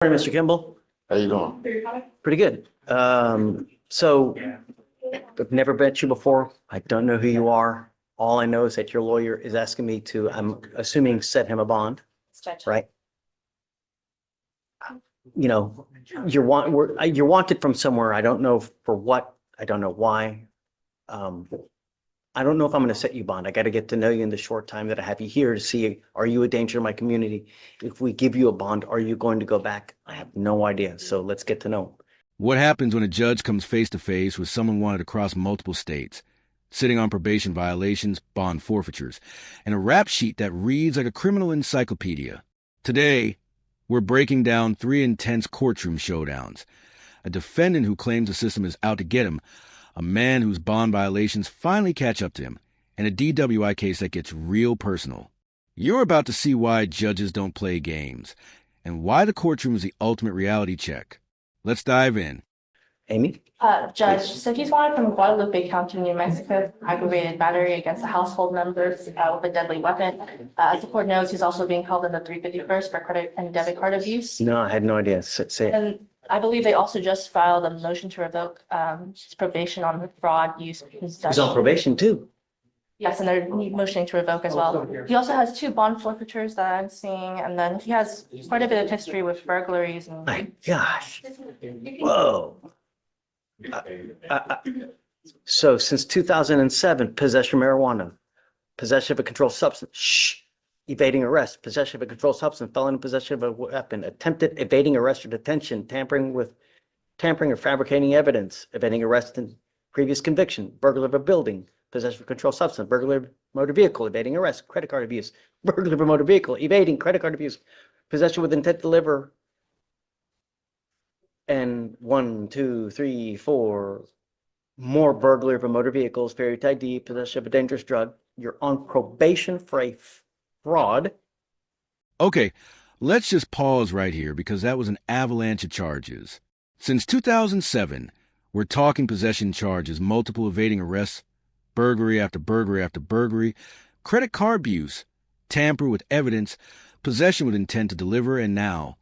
Morning, Mr. Kimble. How you doing? Pretty good. So I've never met you before. I don't know who you are. All I know is that your lawyer is asking me to, I'm assuming, set him a bond, right? You know, you're wanted from somewhere. I don't know for what. I don't know why. I don't know if I'm going to set you bond. I got to get to know you in the short time that I have you here to see, are you a danger to my community? If we give you a bond, are you going to go back? I have no idea. So let's get to know. What happens when a judge comes face to face with someone wanted to cross multiple states, sitting on probation violations, bond forfeitures, and a rap sheet that reads like a criminal encyclopedia? Today, we're breaking down 3 intense courtroom showdowns. A defendant who claims the system is out to get him, a man whose bond violations finally catch up to him, and a DWI case that gets real personal. You're about to see why judges don't play games, and why the courtroom is the ultimate reality check. Let's dive in. Amy? Judge, so he's wanted from Guadalupe County, New Mexico, aggravated battery against a household member with a deadly weapon. As the court knows, he's also being held in the 351st for credit and debit card abuse. No, I had no idea. Say it. And I believe they also just filed a motion to revoke his probation on the fraud use. He's on probation too. Yes, and they're motioning to revoke as well. He also has 2 bond forfeitures that I'm seeing, and then he has quite a bit of history with burglaries. And My gosh. Whoa. So since 2007, possession of marijuana, possession of a controlled substance, evading arrest, possession of a controlled substance, felon in possession of a weapon, attempted evading arrest or detention, tampering or fabricating evidence, evading arrest and previous conviction, burglary of a building, possession of a controlled substance, burglary of motor vehicle, evading arrest, credit card abuse, burglary of a motor vehicle, evading credit card abuse, possession with intent to deliver, and 1, 2, 3, 4 more burglary of a motor vehicles, failure to ID, possession of a dangerous drug. You're on probation for a fraud. Okay, let's just pause right here because that was an avalanche of charges. Since 2007, we're talking possession charges, multiple evading arrests, burglary after burglary after burglary, credit card abuse, tamper with evidence, possession with intent to deliver, and now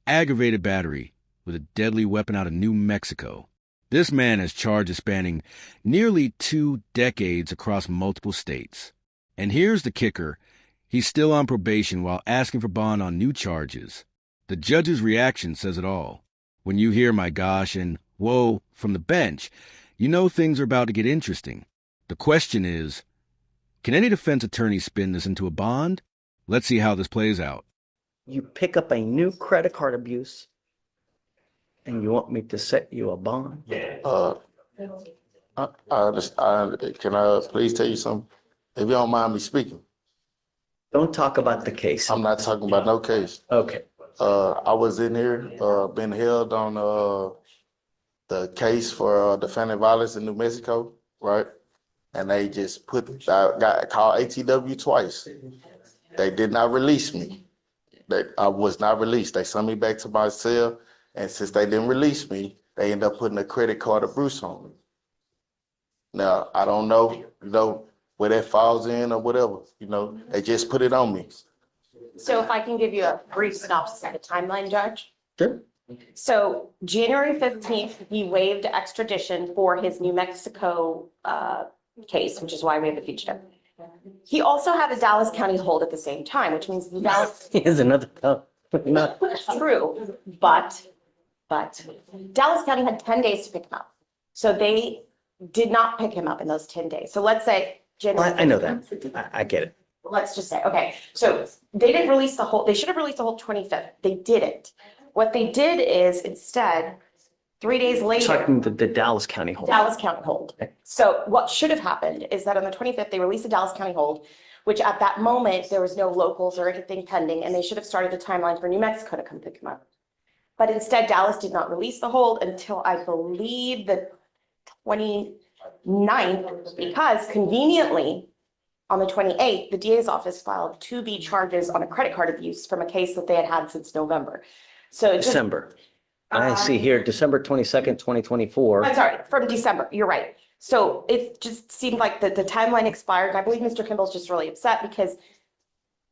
aggravated battery with a deadly weapon out of New Mexico. This man has charges spanning nearly 2 decades across multiple states. And here's the kicker. He's still on probation while asking for bond on new charges. The judge's reaction says it all. When you hear "my gosh" and "whoa" from the bench, you know things are about to get interesting. The question is, can any defense attorney spin this into a bond? Let's see how this plays out. You pick up a new credit card abuse and you want me to set you a bond? Can I please tell you something? If you don't mind me speaking. Don't talk about the case. I'm not talking about no case. Okay. I was in here, been held on the case for defendant violence in New Mexico, right? And they just got called ATW twice. They did not release me. I was not released. They sent me back to my cell, and since they didn't release me, they ended up putting a credit card abuse on me. Now, I don't know, where that falls in or whatever, they just put it on me. So if I can give you a brief synopsis of the timeline, Judge. Sure. So January 15th, he waived extradition for his New Mexico case, which is why we have a fugitive. He also had a Dallas County hold at the same time, which means the Dallas. Here's another. True, but Dallas County had 10 days to pick him up. So they did not pick him up in those 10 days. So let's say January. I know that. I get it. Let's just say, okay, so they didn't release the whole, they should have released the whole 25th. They didn't. What they did is instead, 3 days later. Talking the Dallas County hold. Dallas County hold. Okay. So what should have happened is that on the 25th, they released the Dallas County hold, which at that moment, there was no locals or anything pending, and they should have started the timeline for New Mexico to come pick him up. But instead, Dallas did not release the hold until I believe the 29th, because conveniently, on the 28th, the DA's office filed 2B charges on a credit card abuse from a case that they had had since November. So December. I see here, December 22nd, 2024. I'm sorry, from December. You're right. So it just seemed like the timeline expired. I believe Mr. Kimble's just really upset because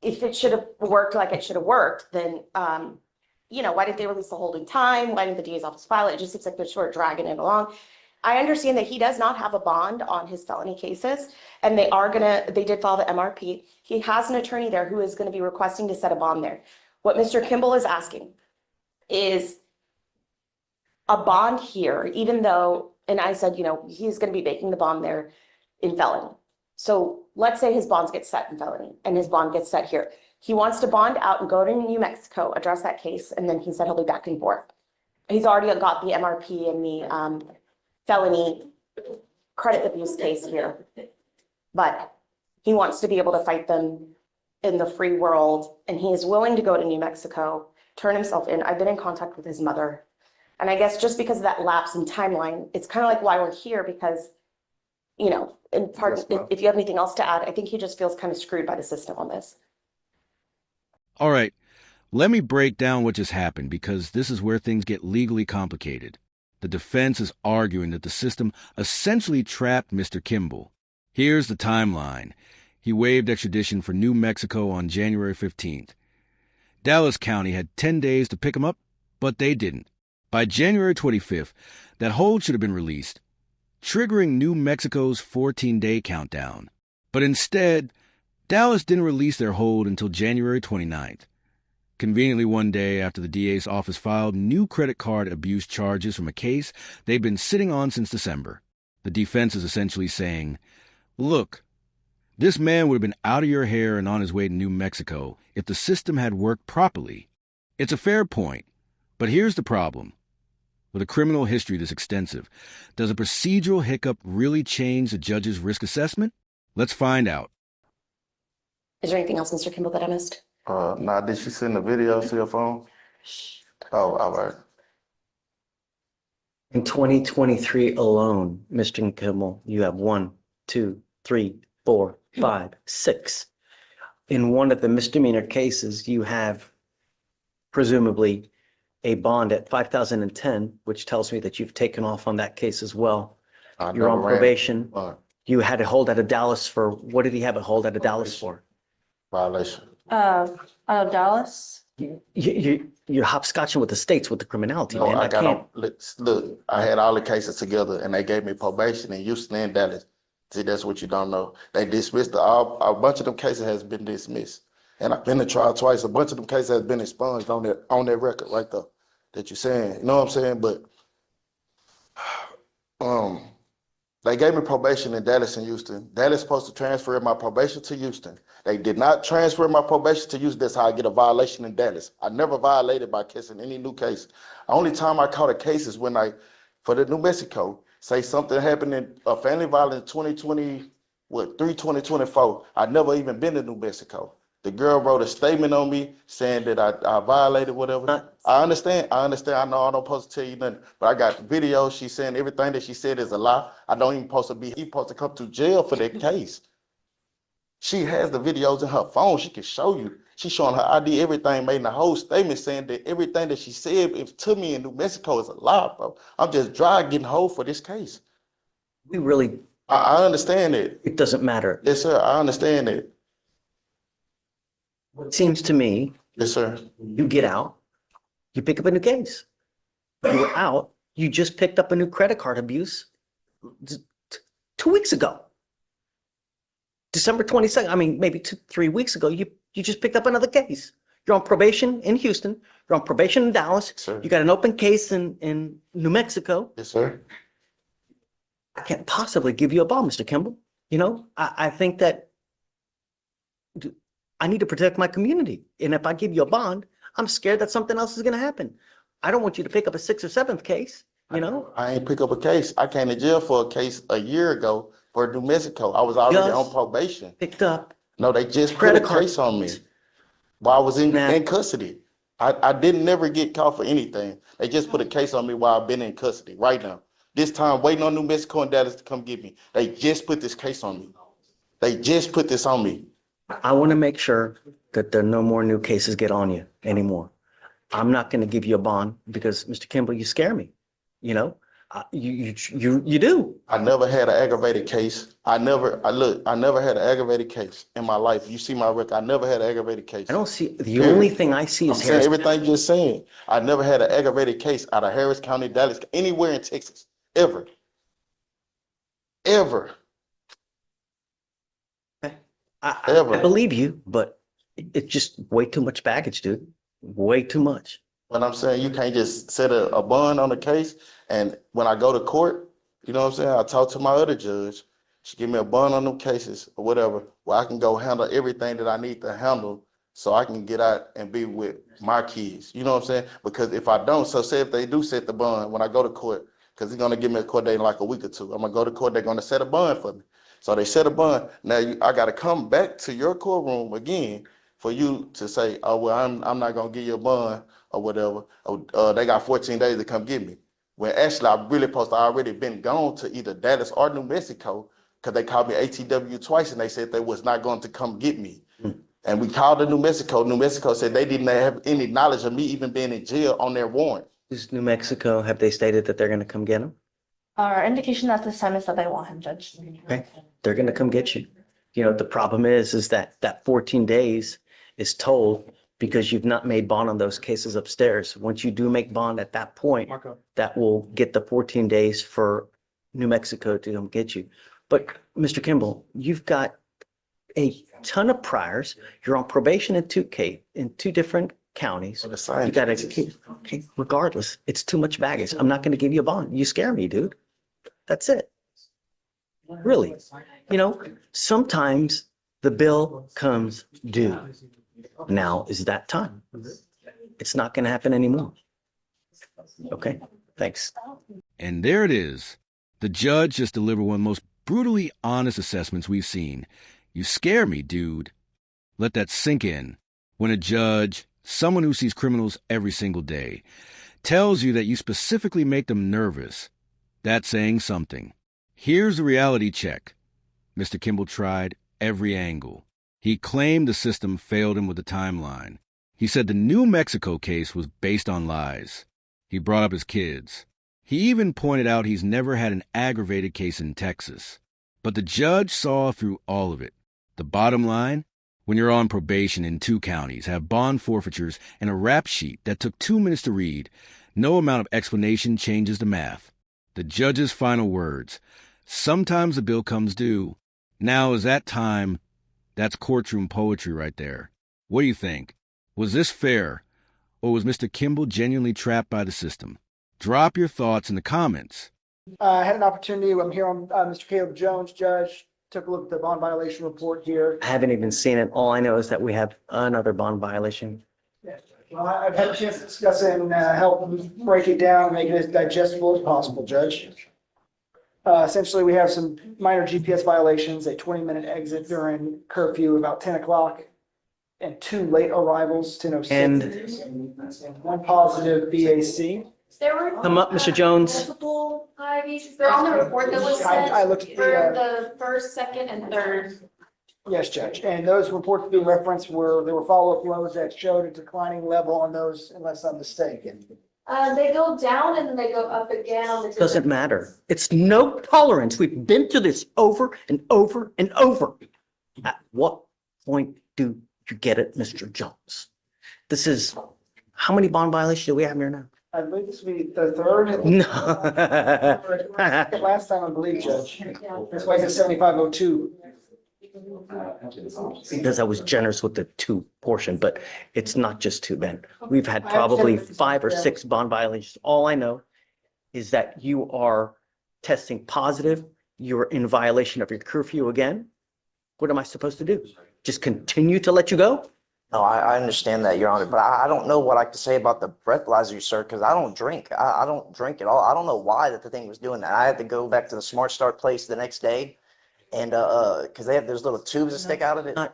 if it should have worked like it should have worked, then why didn't they release the hold in time? Why didn't the DA's office file it? It just seems like they're sort of dragging it along. I understand that he does not have a bond on his felony cases, and they did file the MRP. He has an attorney there who is gonna be requesting to set a bond there. What Mr. Kimble is asking is a bond here, even though, and I said, he's gonna be making the bond there in felony. So let's say his bonds get set in felony and his bond gets set here. He wants to bond out and go to New Mexico, address that case, and then he said he'll be back and forth. He's already got the MRP and the felony credit abuse case here. But he wants to be able to fight them in the free world, and he is willing to go to New Mexico, turn himself in. I've been in contact with his mother. And I guess just because of that lapse in timeline, it's kind of like why we're here, because, in part, Yes, ma'am. if you have anything else to add, I think he just feels kind of screwed by the system on this. All right, let me break down what just happened because this is where things get legally complicated. The defense is arguing that the system essentially trapped Mr. Kimble. Here's the timeline. He waived extradition for New Mexico on January 15th. Dallas County had 10 days to pick him up, but they didn't. By January 25th, that hold should have been released, triggering New Mexico's 14-day countdown. But instead, Dallas didn't release their hold until January 29th. Conveniently one day after the DA's office filed new credit card abuse charges from a case they've been sitting on since December. The defense is essentially saying, look, this man would have been out of your hair and on his way to New Mexico if the system had worked properly. It's a fair point, but here's the problem. With a criminal history this extensive, does a procedural hiccup really change the judge's risk assessment? Let's find out. Is there anything else, Mr. Kimble, that I missed? Nah, did she send the video to your phone? Oh, all right. In 2023 alone, Mr. Kimmel, you have 1, 2, 3, 4, 5, 6. In one of the misdemeanor cases, you have presumably a bond at 5,010, which tells me that you've taken off on that case as well. I You're on never ran. probation. Uh, You had a hold out of Dallas for, what did he have a hold out of Dallas for? Violation. Out of Dallas. You're hopscotching with the states with the criminality, No, man. I I got can't. on, look, I had all the cases together and they gave me probation in Houston and Dallas. See, that's what you don't know. They dismissed a bunch of them cases has been dismissed. And I've been to trial twice. A bunch of them cases has been expunged on that record right there that you're saying. You know what I'm saying? But they gave me probation in Dallas and Houston. Dallas supposed to transfer my probation to Houston. They did not transfer my probation to Houston. That's how I get a violation in Dallas. I never violated by kissing any new case. Only time I caught a case is when for the New Mexico, say something happened in a family violence 2024. I'd never even been to New Mexico. The girl wrote a statement on me saying that I violated whatever. I understand. I know I don't supposed to tell you nothing, but I got videos. She's saying everything that she said is a lie. I don't even supposed to be. He's supposed to come to jail for that case. She has the videos in her phone. She can show you. She's showing her ID, everything, made a whole statement saying that everything that she said to me in New Mexico is a lie, bro. I'm just dry getting hold for this case. We really, I understand it. it doesn't matter. Yes, sir. I understand it. It seems to me, Yes, sir. you get out, you pick up a new case. You were out, you just picked up a new credit card abuse 2 weeks ago. December 22nd, I mean, maybe 3 weeks ago, you just picked up another case. You're on probation in Houston, you're on probation in Dallas, Yes, sir. you got an open case in New Mexico. Yes, sir. I can't possibly give you a bond, Mr. Kimble. I think that I need to protect my community. And if I give you a bond, I'm scared that something else is going to happen. I don't want you to pick up a 6th or 7th case, I ain't pick up a case. I came to jail for a case a year ago for New Mexico. I was already Just on probation. picked up. No, they just put Credit a card. case on me while I was in Nah. custody. I didn't never get caught for anything. They just put a case on me while I've been in custody right now. This time, waiting on New Mexico and Dallas to come get me. They just put this case on me. They just put this on me. I want to make sure that there are no more new cases get on you anymore. I'm not going to give you a bond because, Mr. Kimble, you scare me. You do. I never had an aggravated case. I never had an aggravated case in my life. You see my record. I never had an aggravated case. I don't see, the Period. only thing I see I'm is saying Harris. everything you're saying. I never had an aggravated case out of Harris County, Dallas, anywhere in Texas, ever. Ever. I believe you, but it's just way too much baggage, dude. Way too much. But I'm saying you can't just set a bond on the case. And when I go to court, you know what I'm saying? I talk to my other judge. She give me a bond on them cases or whatever, where I can go handle everything that I need to handle so I can get out and be with my kids. You know what I'm saying? Because if I don't, so say if they do set the bond when I go to court, because he's going to give me a court date in like a week or two. I'm going to go to court. They're going to set a bond for me. So they set a bond. Now I got to come back to your courtroom again for you to say, oh, well, I'm not going to give you a bond or whatever. They got 14 days to come get me. When actually I really supposed to already been gone to either Dallas or New Mexico because they called me ATW twice and they said they was not going to come get me. And we called to New Mexico. New Mexico said they didn't have any knowledge of me even being in jail on their warrant. Is New Mexico, have they stated that they're going to come get him? Our indication at this time is that they want him, Judge. Okay, they're going to come get you. You know, the problem is that 14 days is told because you've not made bond on those cases upstairs. Once you do make bond at that point, that will get the 14 days for New Mexico to come get you. But Mr. Kimble, you've got a ton of priors. You're on probation in two different counties. You got to, okay, regardless, it's too much baggage. I'm not going to give you a bond. You scare me, dude. That's it. Really. You know, sometimes the bill comes due. Now is that time. It's not going to happen anymore. Okay, thanks. And there it is. The judge just delivered one of the most brutally honest assessments we've seen. You scare me, dude. Let that sink in. When a judge, someone who sees criminals every single day, tells you that you specifically make them nervous, that's saying something. Here's the reality check. Mr. Kimble tried every angle. He claimed the system failed him with the timeline. He said the New Mexico case was based on lies. He brought up his kids. He even pointed out he's never had an aggravated case in Texas. But the judge saw through all of it. The bottom line? When you're on probation in 2 counties, have bond forfeitures, and a rap sheet that took 2 minutes to read, no amount of explanation changes the math. The judge's final words. Sometimes the bill comes due. Now is that time. That's courtroom poetry right there. What do you think? Was this fair? Or was Mr. Kimble genuinely trapped by the system? Drop your thoughts in the comments. I had an opportunity. I'm here on Mr. Caleb Jones, judge. Took a look at the bond violation report here. I haven't even seen it. All I know is that we have another bond violation. Well, I've had a chance to discuss it and help break it down, make it as digestible as possible, Judge. Essentially, we have some minor GPS violations, a 20-minute exit during curfew about 10 o'clock, and 2 late arrivals, 10:06, and 1 positive BAC. There were. Come up, Mr. Jones. Multiple IVs. They're on the report that was I sent looked at for the first, second, and third. Yes, Judge. And those reports being referenced there were follow-up flows that showed a declining level on those, unless I'm mistaken. They go down and then they go up again on the. Doesn't matter. It's no tolerance. We've been through this over and over and over. At what point do you get it, Mr. Jones? This is, how many bond violations do we have here now? I believe this will be the 3rd. No. Last time, I believe, Judge. This was at 7502. Because I was generous with the 2 portion, but it's not just 2, Ben. We've had probably 5 or 6 bond violations. All I know is that you are testing positive. You're in violation of your curfew again. What am I supposed to do? Just continue to let you go? No, I understand that, Your Honor, but I don't know what I can say about the breathalyzer, sir, because I don't drink. I don't drink at all. I don't know why that the thing was doing that. I had to go back to the Smart Start place the next day, and because they have those little tubes that stick out of it. I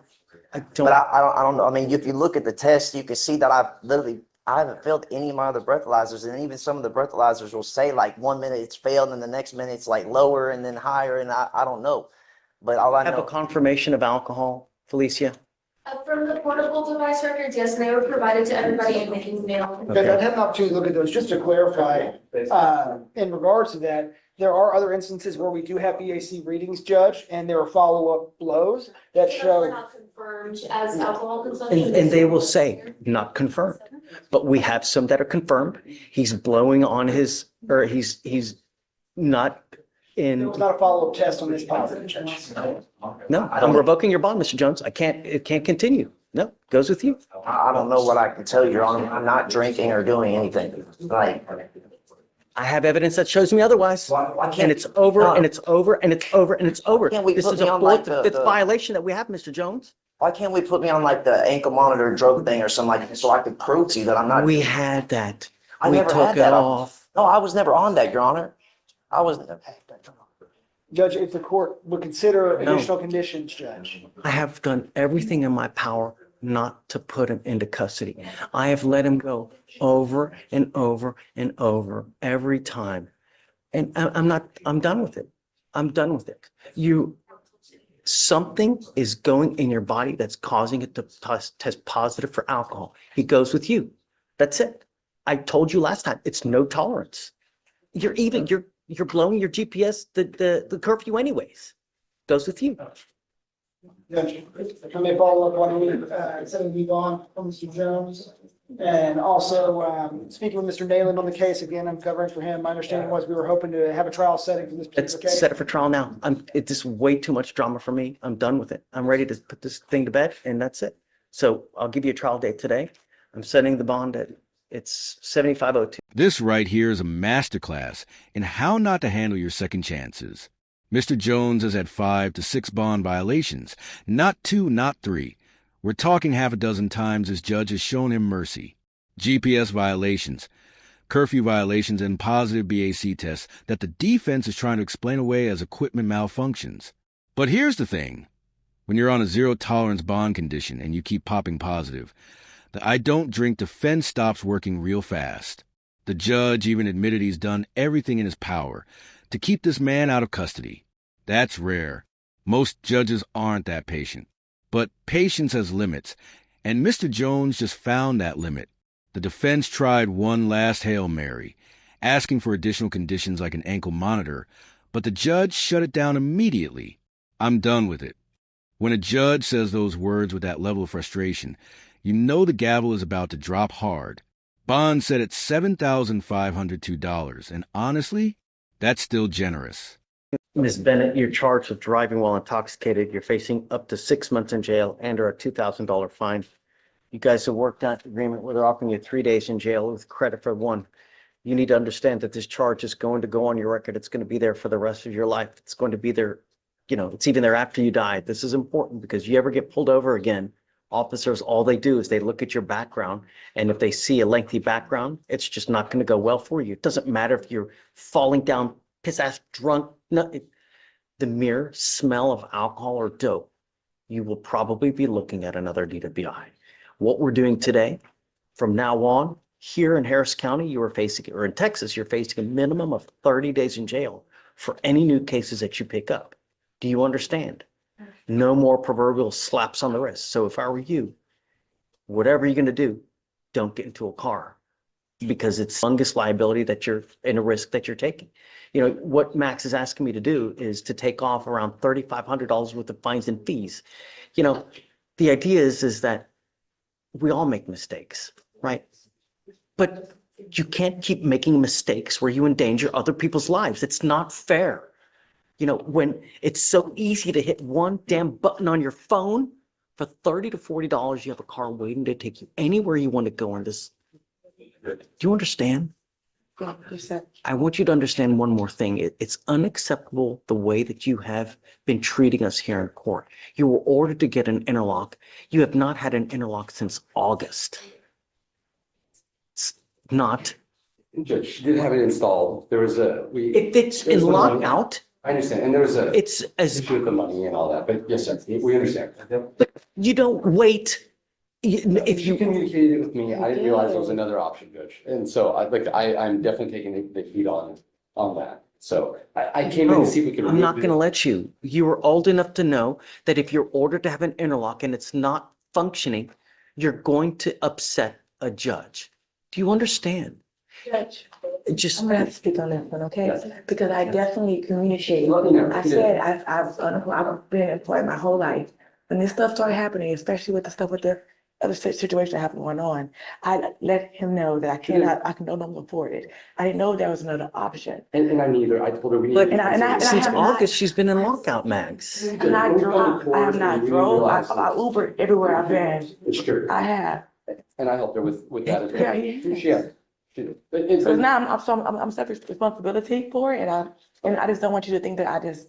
But don't, I don't know. I mean, if you look at the test, you can see that I haven't failed any of my other breathalyzers, and even some of the breathalyzers will say like 1 minute it's failed, and the next minute it's like lower and then higher, and I don't know. But all I have a know. confirmation of alcohol, Felicia? From the portable device records, yes, they were provided to everybody in the email. Judge, I'd have an opportunity to look at those, just to clarify, in regards to that, there are other instances where we do have BAC readings, Judge, and there are follow-up blows that Those were show. not confirmed as alcohol consumption. And they will say, not confirmed. But we have some that are confirmed. He's blowing on his, or he's not There in, was not a follow-up test on this positive, Judge. no, I'm revoking your bond, Mr. Jones. It can't continue. No, goes with you. I don't know what I can tell you, Your Honor. I'm not drinking or doing anything. Like, I have evidence that shows me otherwise. why can't? And it's over, and it's over, and it's over, and it's over. Can't we This put is me a on, like, fourth, the- fifth violation that we have, Mr. Jones. Why can't we put me on like the ankle monitor drug thing or something like that so I could prove to you that I'm not? We had that. I We never took had it that. off. No, I was never on that, Your Honor. I was. Judge, if the court would consider No. additional conditions, Judge. I have done everything in my power not to put him into custody. I have let him go over and over and over every time. And I'm done with it. I'm done with it. Something is going in your body that's causing it to test positive for alcohol. He goes with you. That's it. I told you last time, it's no tolerance. You're blowing your GPS, the curfew anyways. Goes with you. Judge, if I may follow up on, instead of move on from Mr. Jones. And also, speaking with Mr. Nayland on the case, again, I'm covering for him. My understanding was we were hoping to have a trial setting for this Let's particular case. set it for trial now. It's just way too much drama for me. I'm done with it. I'm ready to put this thing to bed and that's it. So I'll give you a trial date today. I'm setting the bond at, it's 7502. This right here is a masterclass in how not to handle your second chances. Mr. Jones has had 5 to 6 bond violations, not 2, not 3. We're talking half a dozen times his judge has shown him mercy. GPS violations, curfew violations, and positive BAC tests that the defense is trying to explain away as equipment malfunctions. But here's the thing. When you're on a zero-tolerance bond condition and you keep popping positive, the I don't drink defense stops working real fast. The judge even admitted he's done everything in his power to keep this man out of custody. That's rare. Most judges aren't that patient. But patience has limits, and Mr. Jones just found that limit. The defense tried one last Hail Mary, asking for additional conditions like an ankle monitor, but the judge shut it down immediately. I'm done with it. When a judge says those words with that level of frustration, you know the gavel is about to drop hard. Bond set at $7,502, and honestly, that's still generous. Ms. Bennett, you're charged with driving while intoxicated. You're facing up to 6 months in jail and or a $2,000 fine. You guys have worked out an agreement where they're offering you 3 days in jail with credit for 1. You need to understand that this charge is going to go on your record. It's going to be there for the rest of your life. It's going to be there, it's even there after you die. This is important because you ever get pulled over again, officers, all they do is they look at your background. And if they see a lengthy background, it's just not going to go well for you. It doesn't matter if you're falling down, piss ass drunk. No, the mere smell of alcohol or dope, you will probably be looking at another DWI. What we're doing today, from now on, here in Harris County, you are facing, or in Texas, you're facing a minimum of 30 days in jail for any new cases that you pick up. Do you understand? No more proverbial slaps on the wrist. So if I were you, whatever you're going to do, don't get into a car because it's fungus liability that you're in a risk that you're taking. What Max is asking me to do is to take off around $3,500 worth of fines and fees. The idea is that we all make mistakes, right? But you can't keep making mistakes where you endanger other people's lives. It's not fair. When it's so easy to hit one damn button on your phone for $30 to $40, you have a car waiting to take you anywhere you want to go in this. Do you understand? Yeah, you said. I want you to understand one more thing. It's unacceptable the way that you have been treating us here in court. You were ordered to get an interlock. You have not had an interlock since August. It's not. Judge, she did have it installed. There was If it's in there's the money. lockout, I understand, and there was a it's as, issue with the money and all that, but yes, sir, we understand. you don't wait. If You you, communicated with me, I didn't realize there was another option, Judge. And so I'm definitely taking the heat on that. So I came in no, to see if we could. I'm not going to let you. You were old enough to know that if you're ordered to have an interlock and it's not functioning, you're going to upset a judge. Do you understand? Judge, Just, I'm gonna have to speak on this one, okay? Yes. Because I definitely communicate. Let me know. I said, I've been employed my whole life. When this stuff started happening, especially with the stuff with the other situation that happened going on, I let him know that I can no longer afford it. I didn't know there was another option. And I neither, I told her we need. But- and I since have not- August, she's been in lockout, Max. I have not drove, I Ubered everywhere I've been. It's true. I have. And I helped her with that as well. Yeah, yeah. She has. She did. But So now I'm self responsibility for it, and I just don't want you to think that I just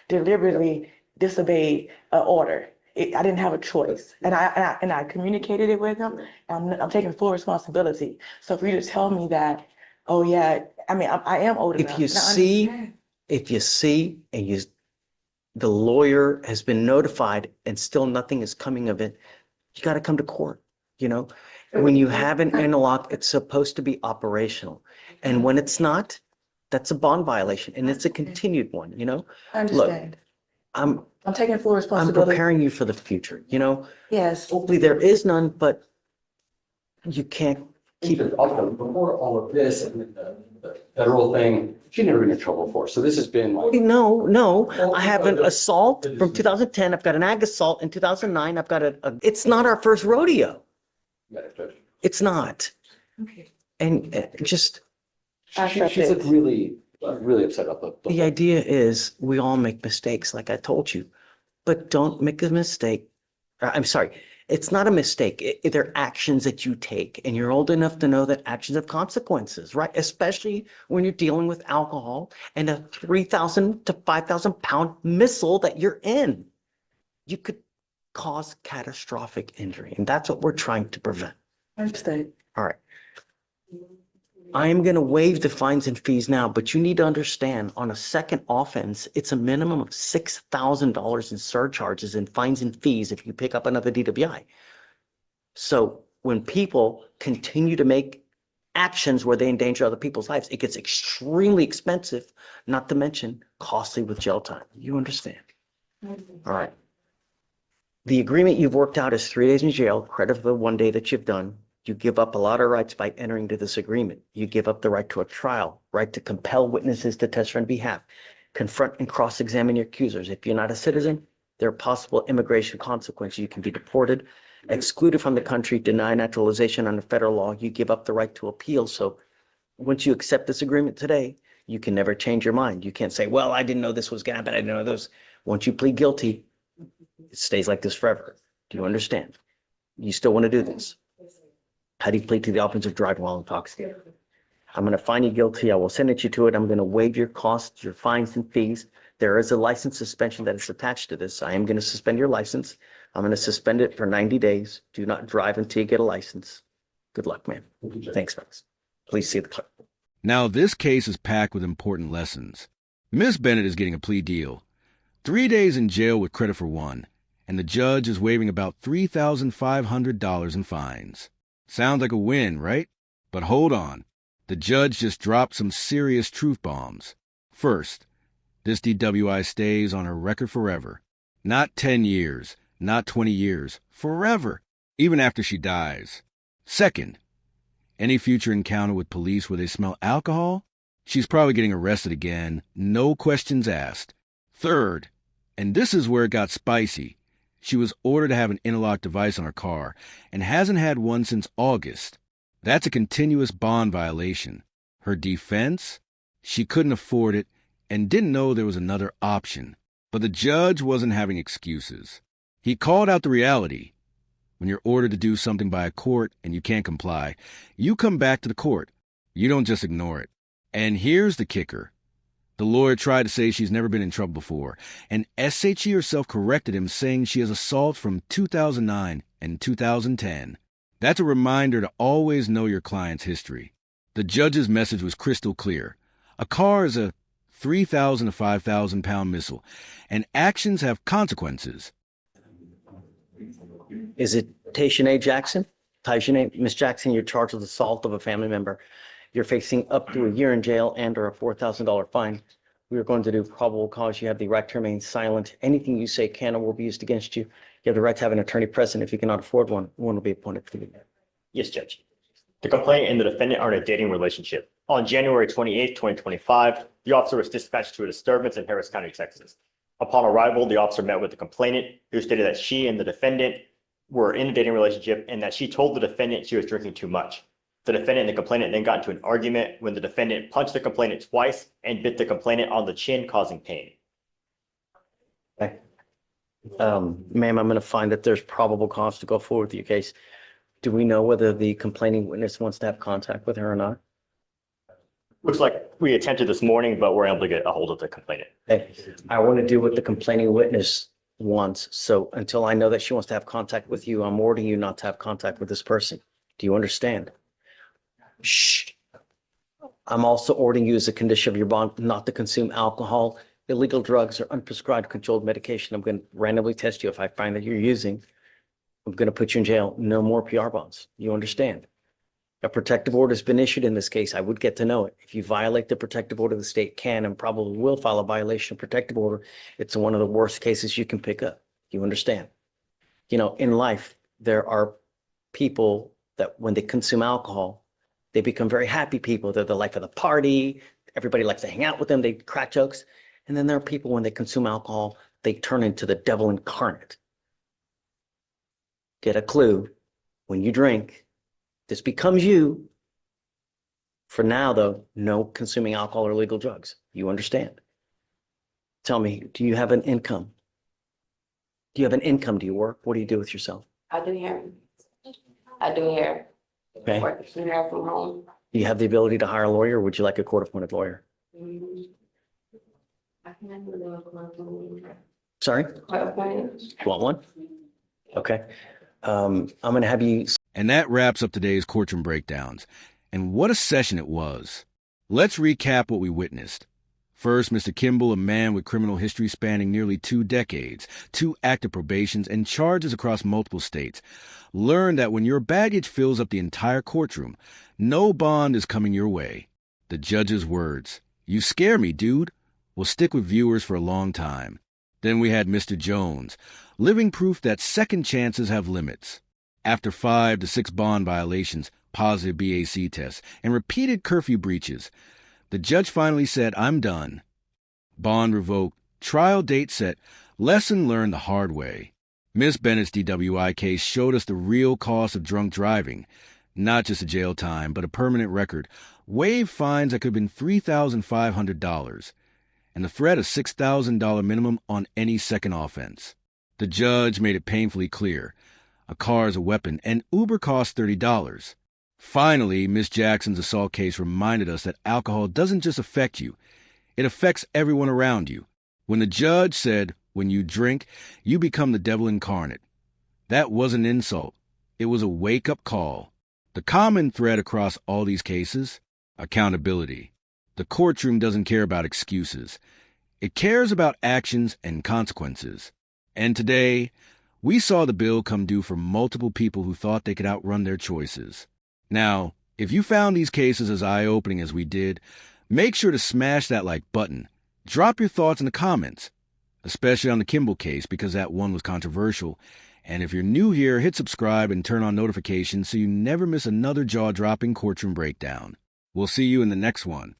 deliberately disobeyed an order. I didn't have a choice, and I communicated it with him. I'm taking full responsibility. So for you to tell me that, oh yeah, I mean I am old enough. If you and I see, understand. and the lawyer has been notified and still nothing is coming of it, you got to come to court, you know? When you have an interlock, it's supposed to be operational. And when it's not, that's a bond violation and it's a continued one, you know? I understand. I'm taking full I'm responsibility. preparing you for the future, you know? Yes. Hopefully there is none, but you can't keep it. Also, before all of this and the federal thing, she'd never been in trouble before. So this has been like. No, I have an assault from 2010. I've got an ag assault in 2009. I've got it's not our first rodeo. It's not. Okay. And just, She's like really upset about the idea is we all make mistakes, like I told you, but don't make a mistake. I'm sorry. It's not a mistake. They're actions that you take, and you're old enough to know that actions have consequences, right? Especially when you're dealing with alcohol and a 3,000 to 5,000 pound missile that you're in. You could cause catastrophic injury, and that's what we're trying to prevent. Understood. All right. I am going to waive the fines and fees now, but you need to understand on a second offense, it's a minimum of $6,000 in surcharges and fines and fees if you pick up another DWI. So when people continue to make actions where they endanger other people's lives, it gets extremely expensive, not to mention costly with jail time. You understand? All right. The agreement you've worked out is 3 days in jail, credit for the 1 day that you've done. You give up a lot of rights by entering into this agreement. You give up the right to a trial, right to compel witnesses to testify on behalf, confront and cross-examine your accusers. If you're not a citizen, there are possible immigration consequences. You can be deported, excluded from the country, denied naturalization under federal law. You give up the right to appeal. So once you accept this agreement today, you can never change your mind. You can't say, well, I didn't know this was going to happen. I didn't know this. Once you plead guilty, it stays like this forever. Do you understand? You still want to do this? How do you plead to the offense of driving while intoxicated? I'm going to find you guilty. I will sentence you to it. I'm going to waive your costs, your fines and fees. There is a license suspension that is attached to this. I am going to suspend your license. I'm going to suspend it for 90 days. Do not drive until you get a license. Good luck, man. Thanks, Max. Please see the clerk. Now, this case is packed with important lessons. Miss Bennett is getting a plea deal. 3 days in jail with credit for 1, and the judge is waiving about $3,500 in fines. Sounds like a win, right? But hold on. The judge just dropped some serious truth bombs. First, this DWI stays on her record forever. Not 10 years, not 20 years, forever, even after she dies. Second, any future encounter with police where they smell alcohol, she's probably getting arrested again, no questions asked. Third, and this is where it got spicy, she was ordered to have an interlock device on her car and hasn't had one since August. That's a continuous bond violation. Her defense? She couldn't afford it and didn't know there was another option. But the judge wasn't having excuses. He called out the reality. When you're ordered to do something by a court and you can't comply, you come back to the court. You don't just ignore it. And here's the kicker. The lawyer tried to say she's never been in trouble before, and SHE herself corrected him, saying she has assaults from 2009 and 2010. That's a reminder to always know your client's history. The judge's message was crystal clear. A car is a 3,000 to 5,000 pound missile, and actions have consequences. Is it Taisha Jackson? Taisha Miss Jackson, you're charged with assault of a family member. You're facing up to a year in jail and or a $4,000 fine. We are going to do probable cause. You have the right to remain silent. Anything you say can or will be used against you. You have the right to have an attorney present. If you cannot afford one, one will be appointed for you. Yes, Judge. The complainant and the defendant are in a dating relationship. On January 28th, 2025, the officer was dispatched to a disturbance in Harris County, Texas. Upon arrival, the officer met with the complainant, who stated that she and the defendant were in a dating relationship and that she told the defendant she was drinking too much. The defendant and the complainant then got into an argument when the defendant punched the complainant twice and bit the complainant on the chin, causing pain. Okay. Ma'am, I'm going to find that there's probable cause to go forward with your case. Do we know whether the complaining witness wants to have contact with her or not? Looks like we attempted this morning, but we're able to get a hold of the complainant. Okay. I want to do what the complaining witness wants. So until I know that she wants to have contact with you, I'm ordering you not to have contact with this person. Do you understand? Shh. I'm also ordering you as a condition of your bond not to consume alcohol, illegal drugs, or unprescribed controlled medication. I'm going to randomly test you. If I find that you're using, I'm going to put you in jail. No more PR bonds. You understand? A protective order has been issued in this case. I would get to know it. If you violate the protective order, the state can and probably will file a violation of protective order. It's one of the worst cases you can pick up. You understand? You know, in life, there are people that when they consume alcohol, they become very happy people. They're the life of the party. Everybody likes to hang out with them. They crack jokes. And then there are people, when they consume alcohol, they turn into the devil incarnate. Get a clue. When you drink, this becomes you. For now, though, no consuming alcohol or illegal drugs. You understand? Tell me, do you have an income? Do you have an income? Do you work? What do you do with yourself? I do hair. I do hair. Okay. Work from here from home. Do you have the ability to hire a lawyer, or would you like a court-appointed lawyer? I can do a court Sorry? appointed. You want one? Okay. I'm going to have you. And that wraps up today's courtroom breakdowns. And what a session it was. Let's recap what we witnessed. First, Mr. Kimble, a man with criminal history spanning nearly 2 decades, 2 active probations, and charges across multiple states, learned that when your baggage fills up the entire courtroom, no bond is coming your way. The judge's words, "You scare me, dude," will stick with viewers for a long time. Then we had Mr. Jones, living proof that second chances have limits. After 5 to 6 bond violations, positive BAC tests, and repeated curfew breaches, the judge finally said, "I'm done." Bond revoked, trial date set, lesson learned the hard way. Miss Bennett's DWI case showed us the real cost of drunk driving. Not just a jail time, but a permanent record. Waived fines that could have been $3,500. And the threat of $6,000 minimum on any second offense. The judge made it painfully clear. A car is a weapon, and Uber costs $30. Finally, Miss Jackson's assault case reminded us that alcohol doesn't just affect you. It affects everyone around you. When the judge said, "When you drink, you become the devil incarnate," that wasn't an insult. It was a wake-up call. The common thread across all these cases? Accountability. The courtroom doesn't care about excuses. It cares about actions and consequences. And today, we saw the bill come due for multiple people who thought they could outrun their choices. Now, if you found these cases as eye-opening as we did, make sure to smash that like button. Drop your thoughts in the comments, especially on the Kimble case because that one was controversial. And if you're new here, hit subscribe and turn on notifications so you never miss another jaw-dropping courtroom breakdown. We'll see you in the next one.